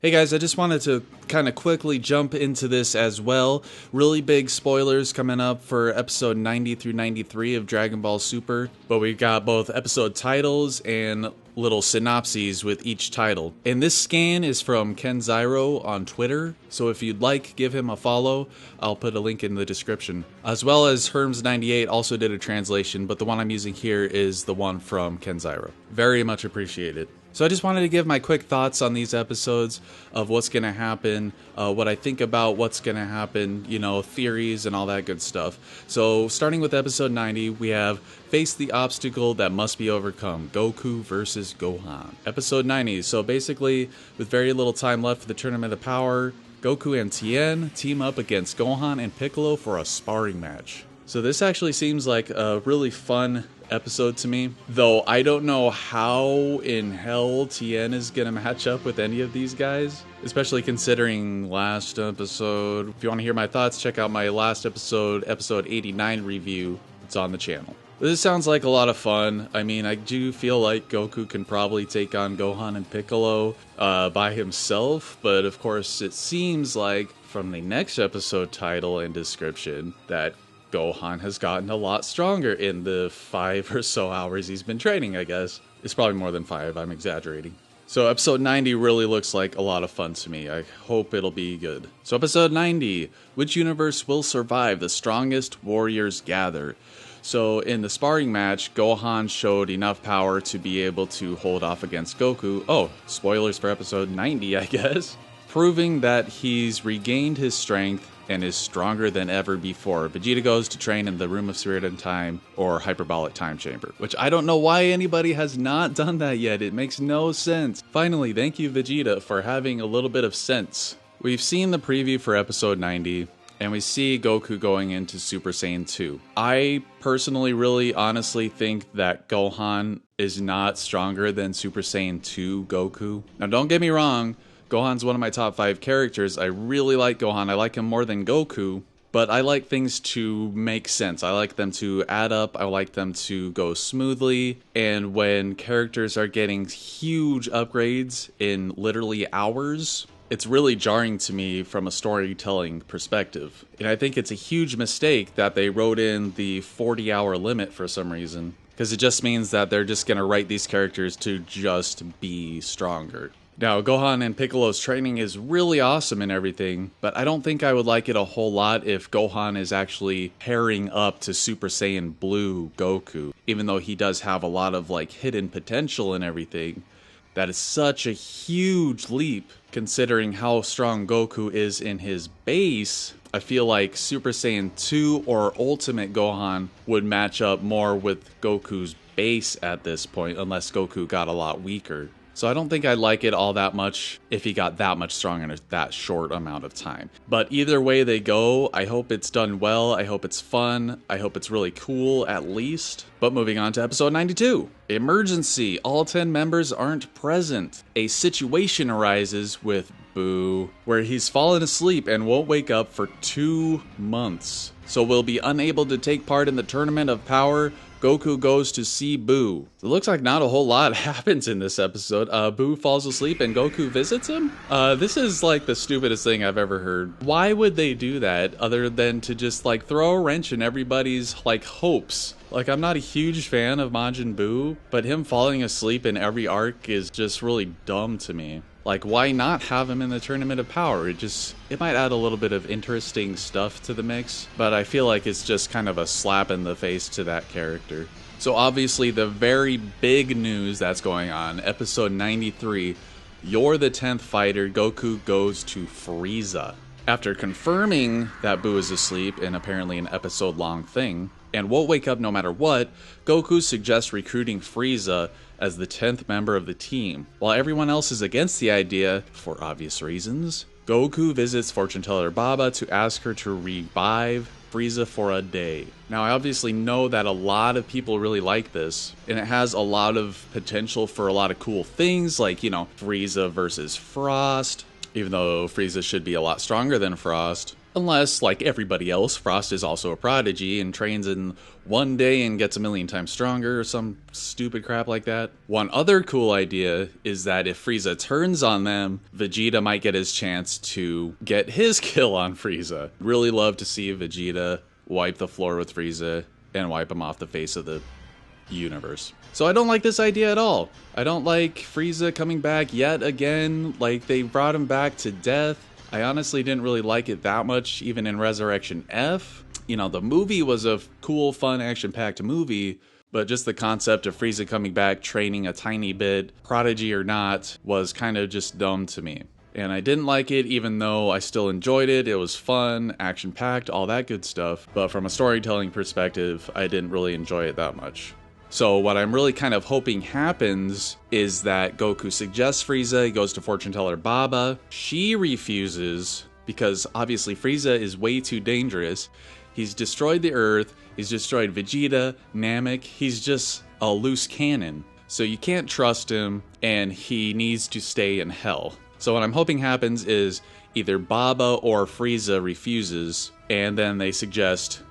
Hey guys, I just wanted to kind of quickly jump into this as well. Really big spoilers coming up for episode 90 through 93 of Dragon Ball Super, but we've got both episode titles and little synopses with each title. And this scan is from Ken Zyro on Twitter, so if you'd like, give him a follow. I'll put a link in the description. As well as Herms98 also did a translation, but the one I'm using here is the one from Ken Zyro. Very much appreciated. So I just wanted to give my quick thoughts on these episodes of what's going to happen, what I think about what's going to happen, theories and all that good stuff. So starting with episode 90, we have Face the Obstacle That Must Be Overcome, Goku versus Gohan. Episode 90, so basically with very little time left for the Tournament of Power, Goku and Tien team up against Gohan and Piccolo for a sparring match. So this actually seems like a really fun episode to me, though I don't know how in hell Tien is gonna match up with any of these guys, especially considering last episode. If you want to hear my thoughts, check out my last episode 89 review. It's on the channel. This sounds like a lot of fun. I mean, I do feel like Goku can probably take on Gohan and Piccolo by himself, but of course it seems like from the next episode title and description that Gohan has gotten a lot stronger in the 5 or so hours he's been training, I guess. It's probably more than 5, I'm exaggerating. So episode 90 really looks like a lot of fun to me. I hope it'll be good. So episode 90, which universe will survive? The strongest warriors gather. So in the sparring match, Gohan showed enough power to be able to hold off against Goku. Oh, spoilers for episode 90, I guess. Proving that he's regained his strength and is stronger than ever before. Vegeta goes to train in the Room of Spirit and Time, or Hyperbolic Time Chamber, which I don't know why anybody has not done that yet. It makes no sense. Finally, thank you Vegeta for having a little bit of sense. We've seen the preview for episode 90, and we see Goku going into Super Saiyan 2. I personally really honestly think that Gohan is not stronger than Super Saiyan 2 Goku. Now don't get me wrong, Gohan's one of my top 5 characters. I really like Gohan. I like him more than Goku, but I like things to make sense. I like them to add up. I like them to go smoothly. And when characters are getting huge upgrades in literally hours, it's really jarring to me from a storytelling perspective. And I think it's a huge mistake that they wrote in the 40-hour limit for some reason, because it just means that they're just going to write these characters to just be stronger. Now, Gohan and Piccolo's training is really awesome and everything, but I don't think I would like it a whole lot if Gohan is actually pairing up to Super Saiyan Blue Goku, even though he does have a lot of hidden potential and everything. That is such a huge leap considering how strong Goku is in his base. I feel like Super Saiyan 2 or Ultimate Gohan would match up more with Goku's base at this point, unless Goku got a lot weaker. So I don't think I'd like it all that much if he got that much stronger in that short amount of time. But either way they go, I hope it's done well. I hope it's fun. I hope it's really cool, at least. But moving on to episode 92. Emergency. All 10 members aren't present. A situation arises with Boo, where he's fallen asleep and won't wake up for 2 months. So will be unable to take part in the Tournament of Power. Goku goes to see Boo. It looks like not a whole lot happens in this episode. Boo falls asleep and Goku visits him? This is like the stupidest thing I've ever heard. Why would they do that other than to just throw a wrench in everybody's hopes? I'm not a huge fan of Majin Buu, but him falling asleep in every arc is just really dumb to me. Why not have him in the Tournament of Power? It might add a little bit of interesting stuff to the mix, but I feel like it's just kind of a slap in the face to that character. So obviously the very big news that's going on, episode 93, You're the 10th Fighter, Goku goes to Frieza. After confirming that Buu is asleep in apparently an episode-long thing, and won't wake up no matter what, Goku suggests recruiting Frieza as the 10th member of the team. While everyone else is against the idea, for obvious reasons, Goku visits Fortune Teller Baba to ask her to revive Frieza for a day. Now, I obviously know that a lot of people really like this, and it has a lot of potential for a lot of cool things, Frieza versus Frost, even though Frieza should be a lot stronger than Frost. Unless, like everybody else, Frost is also a prodigy and trains in one day and gets a million times stronger or some stupid crap like that. One other cool idea is that if Frieza turns on them, Vegeta might get his chance to get his kill on Frieza. Really love to see Vegeta wipe the floor with Frieza and wipe him off the face of the universe. So I don't like this idea at all. I don't like Frieza coming back yet again. Like, they brought him back to death. I honestly didn't really like it that much, even in Resurrection F. You know, the movie was a cool, fun, action-packed movie, but just the concept of Frieza coming back, training a tiny bit, prodigy or not, was kind of just dumb to me. And I didn't like it, even though I still enjoyed it. It was fun, action-packed, all that good stuff. But from a storytelling perspective, I didn't really enjoy it that much. So what I'm really kind of hoping happens is that Goku suggests Frieza, he goes to fortune teller Baba. She refuses because obviously Frieza is way too dangerous. He's destroyed the Earth, he's destroyed Vegeta, Namek, he's just a loose cannon. So you can't trust him and he needs to stay in hell. So what I'm hoping happens is either Baba or Frieza refuses and then they suggest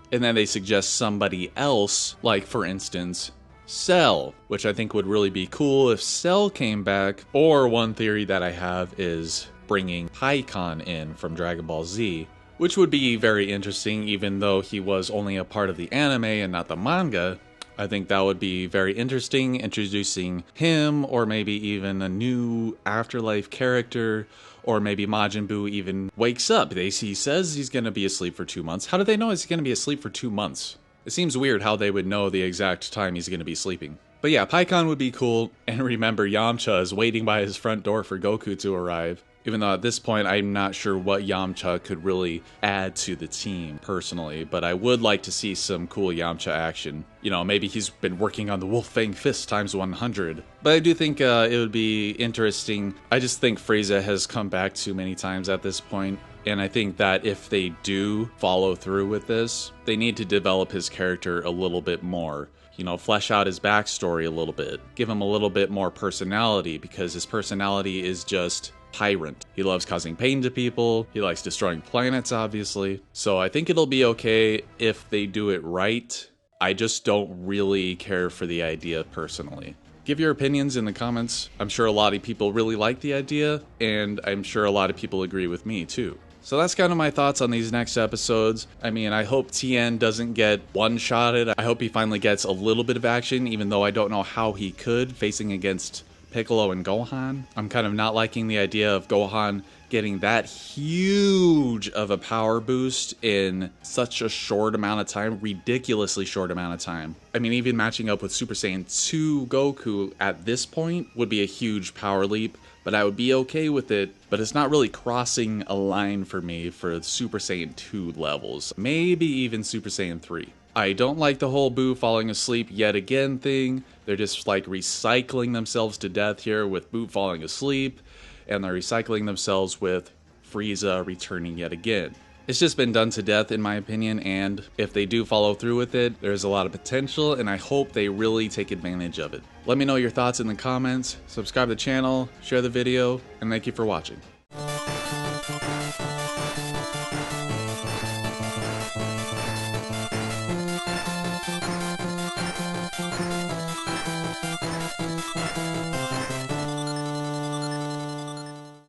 somebody else, like for instance, Cell, which I think would really be cool if Cell came back. Or one theory that I have is bringing Pikkon in from Dragon Ball Z, which would be very interesting even though he was only a part of the anime and not the manga. I think that would be very interesting, introducing him or maybe even a new afterlife character, or maybe Majin Buu even wakes up. He says he's going to be asleep for 2 months. How do they know he's going to be asleep for 2 months? It seems weird how they would know the exact time he's going to be sleeping. But yeah, Pikkon would be cool. And remember, Yamcha is waiting by his front door for Goku to arrive. Even though at this point, I'm not sure what Yamcha could really add to the team, personally. But I would like to see some cool Yamcha action. You know, maybe he's been working on the Wolf Fang Fist times 100. But I do think it would be interesting. I just think Frieza has come back too many times at this point. And I think that if they do follow through with this, they need to develop his character a little bit more. You know, flesh out his backstory a little bit. Give him a little bit more personality, because his personality is just tyrant. He loves causing pain to people. He likes destroying planets, obviously. So I think it'll be okay if they do it right. I just don't really care for the idea personally. Give your opinions in the comments. I'm sure a lot of people really like the idea, and I'm sure a lot of people agree with me too. So that's kind of my thoughts on these next episodes. I mean, I hope Tien doesn't get one-shotted. I hope he finally gets a little bit of action, even though I don't know how he could, facing against Piccolo and Gohan. I'm kind of not liking the idea of Gohan getting that huge of a power boost in such a short amount of time, ridiculously short amount of time. I mean, even matching up with Super Saiyan 2 Goku at this point would be a huge power leap, but I would be okay with it. But it's not really crossing a line for me for Super Saiyan 2 levels, maybe even Super Saiyan 3. I don't like the whole Buu falling asleep yet again thing. They're just like recycling themselves to death here with Buu falling asleep, and they're recycling themselves with Frieza returning yet again. It's just been done to death in my opinion, and if they do follow through with it, there's a lot of potential, and I hope they really take advantage of it. Let me know your thoughts in the comments, subscribe to the channel, share the video, and thank you for watching.